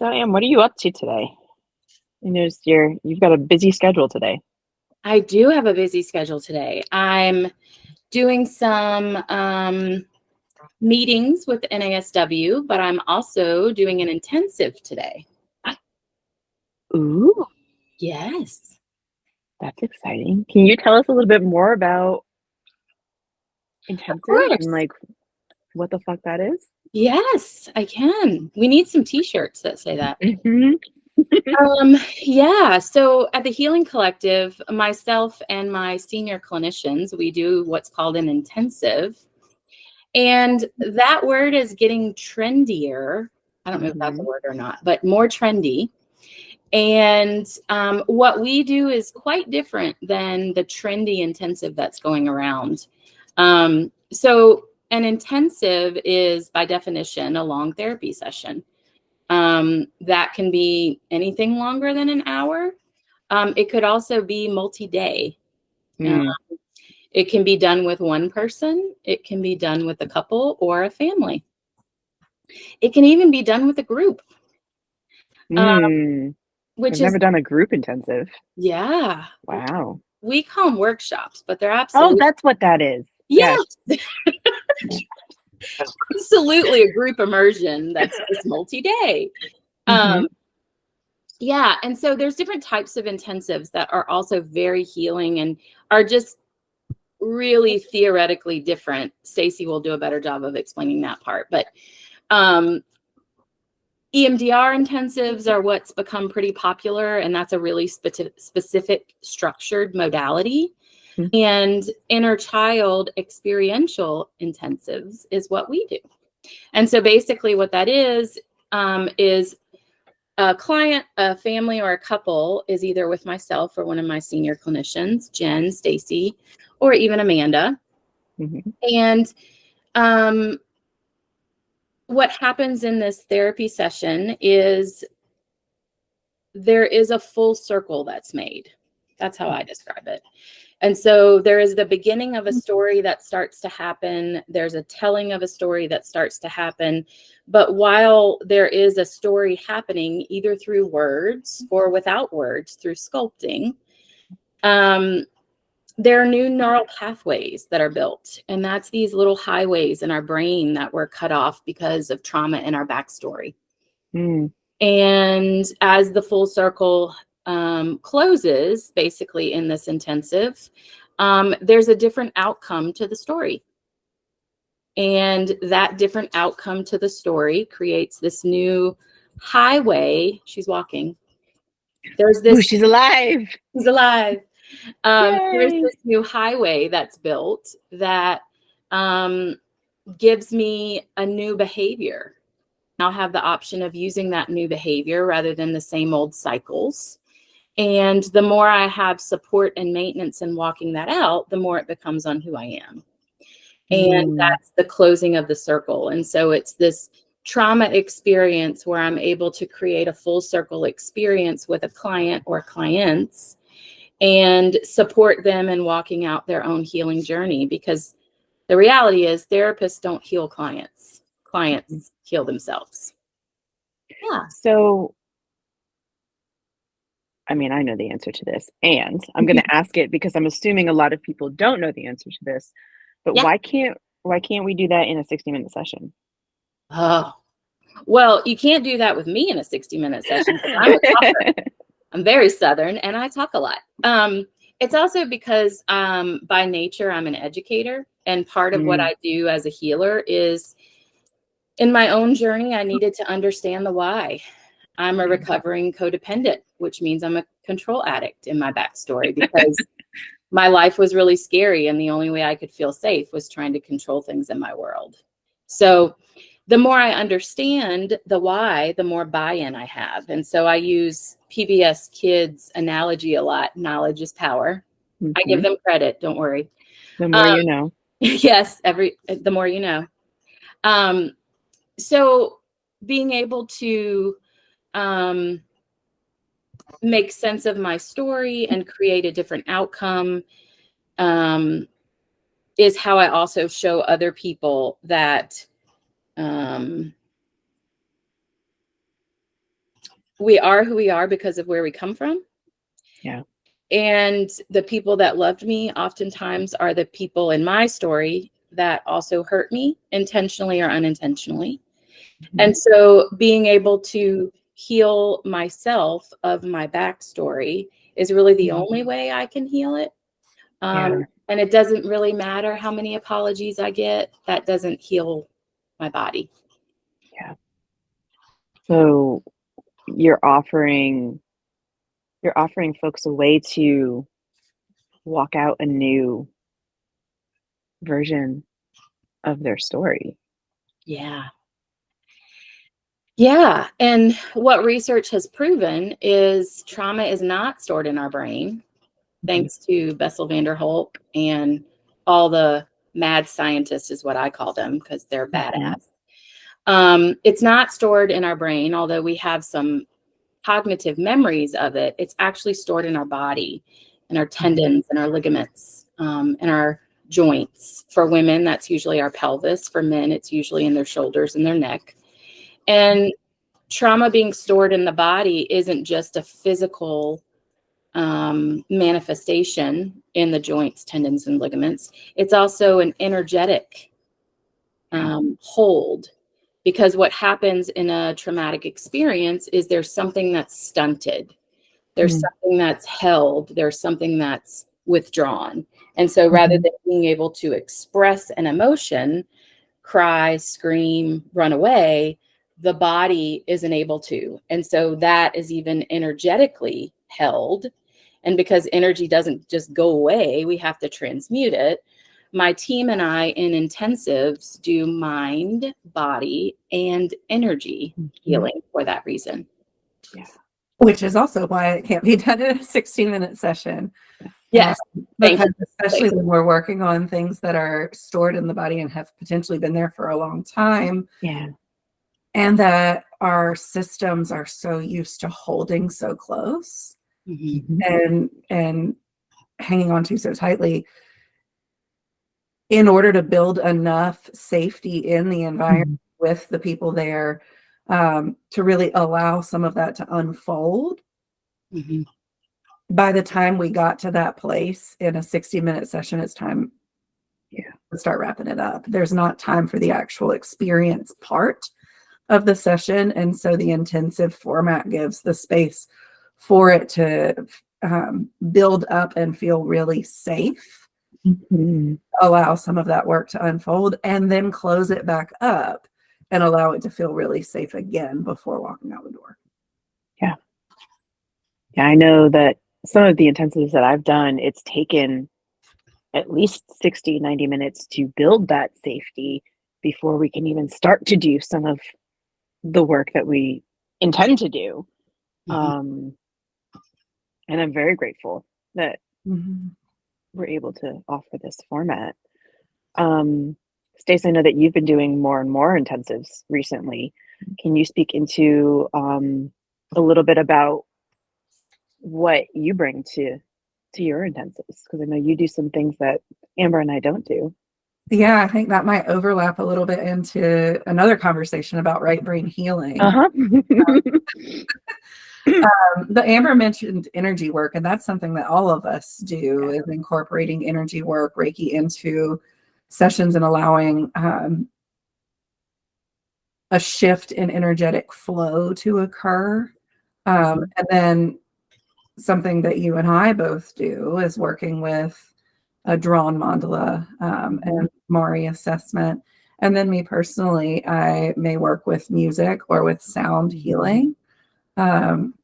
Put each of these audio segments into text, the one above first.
So, Em, what are you up to today? I noticed you've got a busy schedule today. I do have a busy schedule today. I'm doing some meetings with NASW, but I'm also doing an intensive today. Ooh, Yes. that's exciting. Can you tell us a little bit more about Of intensive and course. like what the fuck that is? Yes, I can. We need some t-shirts that say that. Mm-hmm. Yeah, so at the Healing Collective, myself and my senior clinicians, we do what's called an intensive. And that word is getting trendier. I don't know if that's a Mm-hmm. word or not, but more trendy. And what we do is quite different than the trendy intensive that's going around. So, an intensive is, by definition, a long therapy session. That can be anything longer than an hour. It could also be multi day. Mm. It can be done with one person, it can be done with a couple or a family. It can even be done with a group, uh, Mm. I've which is, never done a group intensive. yeah, Wow. we call them workshops, but they're Oh, absolutely, that's what that is. Yes. yeah, absolutely a group immersion that's just multi-day. Mm-hmm. Um, yeah, and so there's different types of intensives that are also very healing and are just really theoretically different. Stacey will do a better job of explaining that part, but um, EMDR intensives are what's become pretty popular, and that's a really specific structured modality. And inner child experiential intensives is what we do. And so basically what that is a client, a family, or a couple is either with myself or one of my senior clinicians, Jenn, Stacey, or even Amanda. Mm-hmm. And um, what happens in this therapy session is there is a full circle that's made. That's how I describe it. And so there is the beginning of a story that starts to happen. There's a telling of a story that starts to happen. But while there is a story happening, either through words or without words, through sculpting, um, there are new neural pathways that are built. And that's these little highways in our brain that were cut off because of trauma in our backstory. Mm. And as the full circle closes, basically in this intensive, there's a different outcome to the story. And that different outcome to the story creates this new highway. She's walking. There's Ooh, this, she's alive. she's alive. There's Yay. this new highway that's built that um, gives me a new behavior. I'll have the option of using that new behavior rather than the same old cycles. And the more I have support and maintenance in walking that out, the more it becomes on who I am. And Mm. that's the closing of the circle. And so it's this trauma experience where I'm able to create a full circle experience with a client or clients and support them in walking out their own healing journey. Because the reality is therapists don't heal clients. Clients heal themselves. Yeah. So, I mean, I know the answer to this, and I'm going to ask it because I'm assuming a lot of people don't know the answer to this. But Yeah. why can't we do that in a 60-minute session? Oh, well, you can't do that with me in a 60-minute session because I'm a talker. I'm very Southern and I talk a lot. It's also because by nature, I'm an educator. And part of what Mm, I do as a healer is in my own journey, I needed to understand the why. I'm a recovering codependent, which means I'm a control addict in my backstory because my life was really scary. And the only way I could feel safe was trying to control things in my world. So the more I understand the why, the more buy-in I have. And so I use PBS Kids analogy a lot. Knowledge is power. I give mhm. them credit. Don't worry. The more Um, you know. yes, the more you know. Um, so being able to um, make sense of my story and create a different outcome um, is how I also show other people that um, we are who we are because of where we come from. Yeah. And the people that loved me oftentimes are the people in my story that also hurt me intentionally or unintentionally. Mhm. And so being able to heal myself of my backstory is really the only way I can heal it. Yeah. And it doesn't really matter how many apologies I get. That doesn't heal my body. Yeah. So you're offering folks a way to walk out a new version of their story. Yeah. Yeah. And what research has proven is trauma is not stored in our brain, Mhm. thanks to Bessel van der Kolk and all the mad scientists, is what I call them, because they're Mhm. badass. It's not stored in our brain, although we have some cognitive memories of it. It's actually stored in our body, in our tendons and our ligaments, and our joints. For women, that's usually our pelvis. For men, it's usually in their shoulders and their neck. And trauma being stored in the body isn't just a physical manifestation in the joints, tendons, and ligaments. It's also an energetic hold, because what happens in a traumatic experience is there's something that's stunted, there's Mhm. something that's held, there's something that's withdrawn. And so rather Mhm. than being able to express an emotion, cry, scream, run away, the body isn't able to. And so that is even energetically held. And because energy doesn't just go away, we have to transmute it. My team and I in intensives do mind, body, and energy Mhm. healing for that reason. Yeah. Which is also why it can't be done in a 16-minute session. Yes. Thank Because you. especially when we're working on things that are stored in the body and have potentially been there for a long time, Yeah. and that our systems are so used to holding so close Mhm. and hanging on to so tightly, in order to build enough safety in the environment Mhm. with the people there, to really allow some of that to unfold. Mhm. By the time we got to that place in a 60-minute session, it's time Yeah. to start wrapping it up. There's not time for the actual experience part of the session. And so the intensive format gives the space for it to build up and feel really safe, Mhm. allow some of that work to unfold, and then close it back up and allow it to feel really safe again before walking out the door. Yeah. Yeah, I know that some of the intensives that I've done, it's taken at least 60, 90 minutes to build that safety before we can even start to do some of the work that we intend to do. Mhm. And I'm very grateful that Mm-hmm. we're able to offer this format. Um, Stacey, I know that you've been doing more and more intensives recently. Can you speak into a little bit about what you bring to your intensives? Because I know you do some things that Amber and I don't do. Yeah, I think that might overlap a little bit into another conversation about right brain healing. Uh-huh. The Amber mentioned energy work, and that's something that all of us do, is incorporating energy work, Reiki into sessions and allowing a shift in energetic flow to occur. And then something that you and I both do is working with a drawn mandala Mhm. and Mari assessment. And then me personally, I may work with music or with sound healing, um,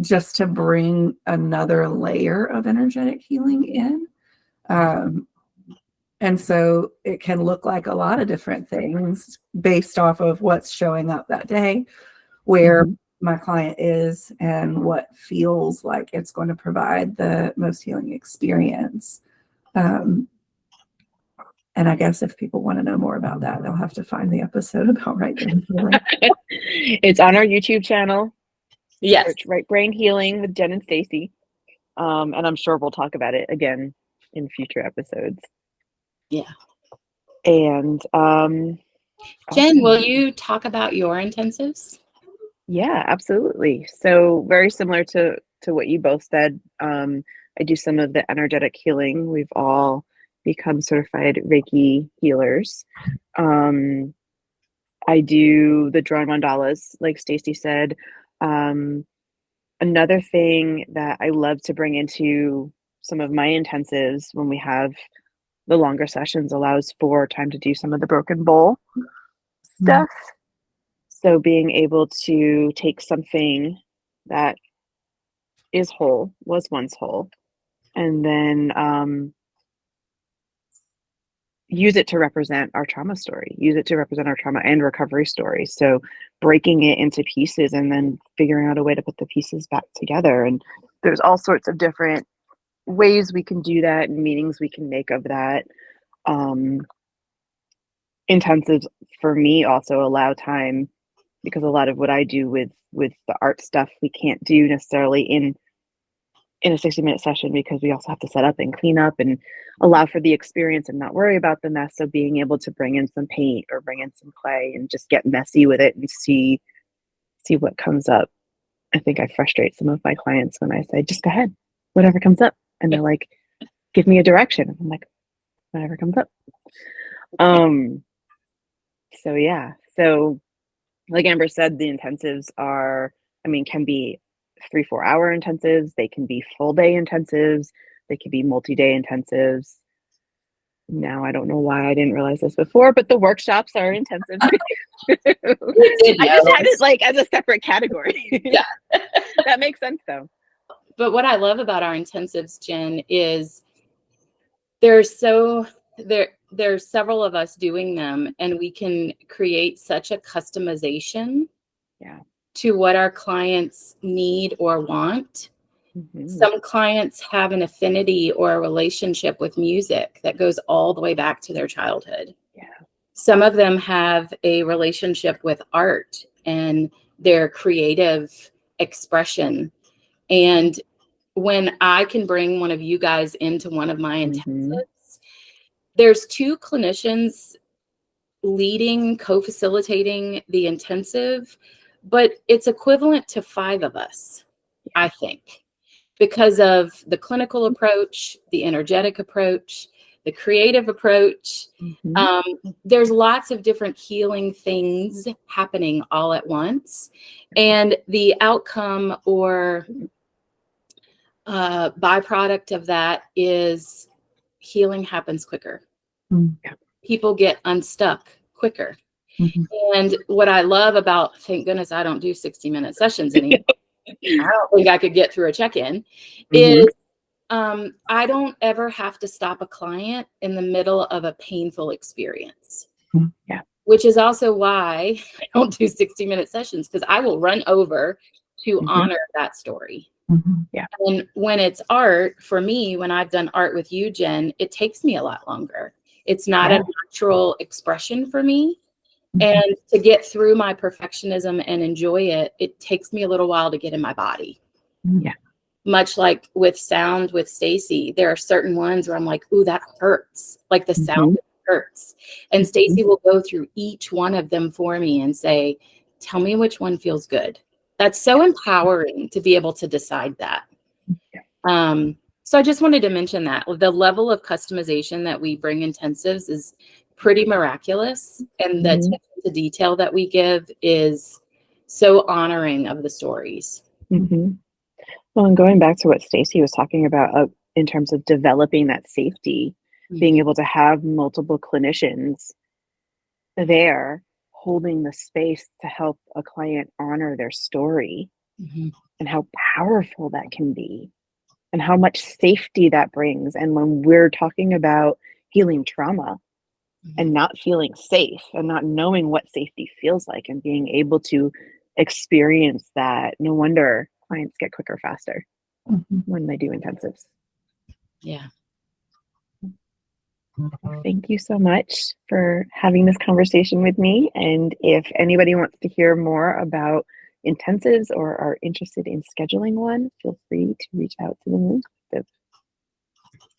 just to bring another layer of energetic healing in. Um, and so it can look like a lot of different things based off of what's showing up that day, where Mhm. my client is, and what feels like it's going to provide the most healing experience. Um, and I guess if people want to know more about that, they'll have to find the episode about right brain healing. It's on our YouTube channel. Yes. Search Right Brain Healing with Jenn and Stacey. And I'm sure we'll talk about it again in future episodes. Yeah. And Jenn, awesome. will you talk about your intensives? Yeah, absolutely. So very similar to what you both said. I do some of the energetic healing. We've all become certified Reiki healers. Um, I do the drawn mandalas, like Stacey said. Um, Another thing that I love to bring into some of my intensives when we have the longer sessions allows for time to do some of the broken bowl Mm. stuff. So being able to take something that is whole, was once whole, and then use it to represent our trauma story, use it to represent our trauma and recovery story. So breaking it into pieces and then figuring out a way to put the pieces back together. And there's all sorts of different ways we can do that and meanings we can make of that. Um, Intensives for me also allow time because a lot of what I do with the art stuff we can't do necessarily in a 60-minute session because we also have to set up and clean up and allow for the experience and not worry about the mess. So being able to bring in some paint or bring in some clay and just get messy with it and see what comes up. I think I frustrate some of my clients when I say, just go ahead, whatever comes up. And they're like, give me a direction. I'm like, whatever comes up. So yeah. So like Amber said, the intensives are, I mean, can be 3-4 hour intensives. They can be full day intensives. They can be multi-day intensives. Now, I don't know why I didn't realize this before, but the workshops are intensive. I just had it like as a separate category. Yeah. That makes sense though. But what I love about our intensives, Jen, is there's several of us doing them, and we can create such a customization Yeah. to what our clients need or want. Mm-hmm. Some clients have an affinity or a relationship with music that goes all the way back to their childhood. Yeah. Some of them have a relationship with art and their creative expression. And when I can bring one of you guys into one of my intensives, there's 2 clinicians leading, co-facilitating the intensive, but it's equivalent to 5 of us, I think, because of the clinical approach, the energetic approach, the creative approach. There's lots of different healing things happening all at once. And the outcome or byproduct of that is healing happens quicker. Mm-hmm. People get unstuck quicker. Mm-hmm. And what I love about, thank goodness I don't do 60-minute sessions anymore. I don't think I could get through a check-in, is I don't ever have to stop a client in the middle of a painful experience. Yeah. Which is also why I don't do 60-minute sessions, because I will run over to honor that story. Yeah. And when it's art, for me, when I've done art with you, Jen, it takes me a lot longer. It's not a natural expression for me. And to get through my perfectionism and enjoy it, it takes me a little while to get in my body. Yeah. Much like with sound with Stacey, there are certain ones where I'm like, ooh, that hurts. Like the sound hurts. And Stacey will go through each one of them for me and say, tell me which one feels good. That's so empowering to be able to decide that. So I just wanted to mention that the level of customization that we bring intensives is pretty miraculous. And the attention to detail that we give is so honoring of the stories. Well, and going back to what Stacey was talking about in terms of developing that safety, being able to have multiple clinicians there holding the space to help a client honor their story and how powerful that can be and how much safety that brings. And when we're talking about healing trauma and not feeling safe and not knowing what safety feels like and being able to experience that, no wonder clients get quicker, faster when they do intensives. Yeah. Thank you so much for having this conversation with me. And if anybody wants to hear more about intensives or are interested in scheduling one, feel free to reach out to the Moon Collective.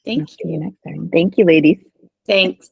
Thank you. See you next time. Thank you, ladies. Thanks.